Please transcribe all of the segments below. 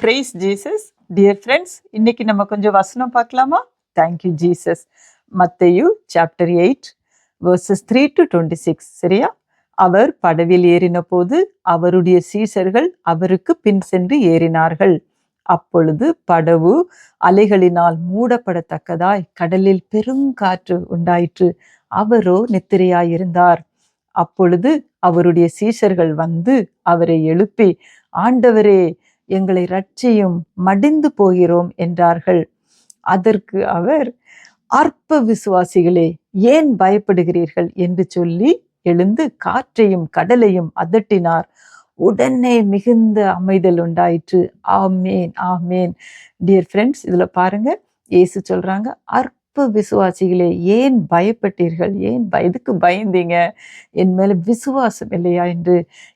Praise Jesus. Dear friends, இன்னைக்கு நம்ம கொஞ்சம் வசனம் பார்க்கலாமா? Thank you Jesus. மத்தேயு chapter 8 verses 3 to 26. சரியா? அவர் படவில் ஏறின போது அவருடைய சீஷர்கள் அவருக்கு பின் சென்று ஏறினார்கள். அப்பொழுது படவு அலைகளினால் மூடப்படத்தக்கதாய் கடலில் பெருங்காற்று உண்டாயிற்று. அவரோ நித்திரையாயிருந்தார். அப்பொழுது அவருடைய சீஷர்கள் வந்து அவரை எழுப்பி, ஆண்டவரே, எங்களை ரட்சியும், மடிந்து போகிறோம் என்றார்கள். அதற்கு அவர், அற்ப விசுவாசிகளே, ஏன் பயப்படுகிறீர்கள் என்று சொல்லி எழுந்து காற்றையும் கடலையும் அதட்டினார். உடனே மிகுந்த அமைதல் உண்டாயிற்று. ஆமேன், ஆமேன். டியர் ஃப்ரெண்ட்ஸ், இதுல பாருங்க, இயேசு சொல்றாங்க, அற்ப விசுவாசிகளே, ஏன் பயப்பட்டீர்கள்? எதுக்கு பயந்தீங்க? என் மேல விசுவாசம் இல்லையா என்று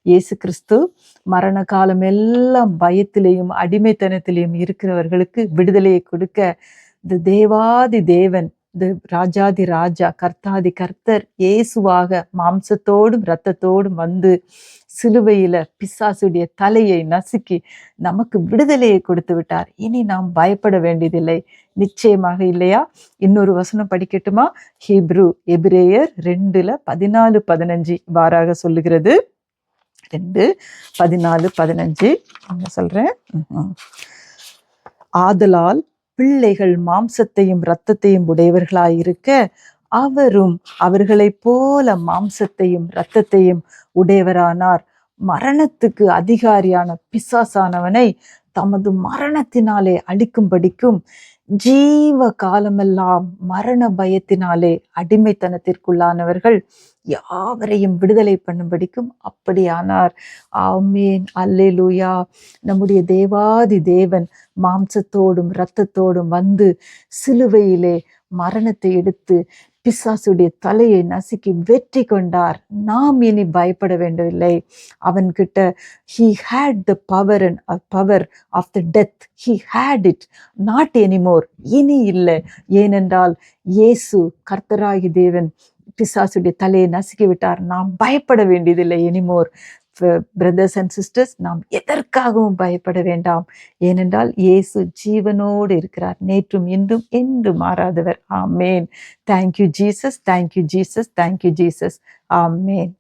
இயேசு கிறிஸ்து மரண காலம் எல்லாம் பயத்திலேயும் அடிமைத்தனத்திலேயும் இருக்கிறவர்களுக்கு விடுதலையை கொடுக்க இந்த தேவாதி தேவன், இந்த ராஜாதி ராஜா, கர்த்தாதி கர்த்தர் இயேசுவாக மாம்சத்தோடும் இரத்தத்தோடும் வந்து சிலுவையில பிசாசுடைய தலையை நசுக்கி நமக்கு விடுதலையை கொடுத்து விட்டார். இனி நாம் பயப்பட வேண்டியதில்லை. நிச்சயமாக இல்லையா? இன்னொரு வசனம் படிக்கட்டுமா? எபிரேயர் 2:14-15 வாராக சொல்லுகிறது. 2:14-15 என்ன சொல்றேன்? ஆதலால் பிள்ளைகள் மாம்சத்தையும் இரத்தத்தையும் உடையவர்களாயிருக்க அவரும் அவர்களைப் போல மாம்சத்தையும் இரத்தத்தையும் உடையவரானார். மரணத்துக்கு அதிகாரியான பிசாசானவனை தமது மரணத்தினாலே அழிக்கும்படிக்கும் ஜீவ காலமெல்லாம் மரண பயத்தினாலே அடிமைத்தனத்திற்குள்ளானவர்கள் யாவரையும் விடுதலை பண்ணும்படிக்கும் அப்படியானார். ஆமேன், அல்லேலூயா. நம்முடைய தேவாதி தேவன் மாம்சத்தோடும் இரத்தத்தோடும் வந்து சிலுவையிலே மரணத்தை எடுத்து பிசாசுடைய தலையை நசுக்கி வெற்றி கொண்டார். நாம் இனி பயப்பட வேண்டியதில்லை. அவன்கிட்ட he had the power of the death. He had it, not anymore. இனி இல்லை. ஏனென்றால் இயேசு கர்த்தராகி தேவன் பிசாசுடைய தலையை நசுக்கி விட்டார். நாம் பயப்பட வேண்டியதில்லை எனிமோர். பிரதர்ஸ் அண்ட் சிஸ்டர்ஸ், நாம் எதற்காகவும் பயப்பட வேண்டாம். ஏனென்றால் இயேசு ஜீவனோடு இருக்கிறார், நேற்றும் இன்றும் என்று மாறாதவர். ஆமேன். Thank you Jesus, thank you Jesus, thank you Jesus. ஆமேன்.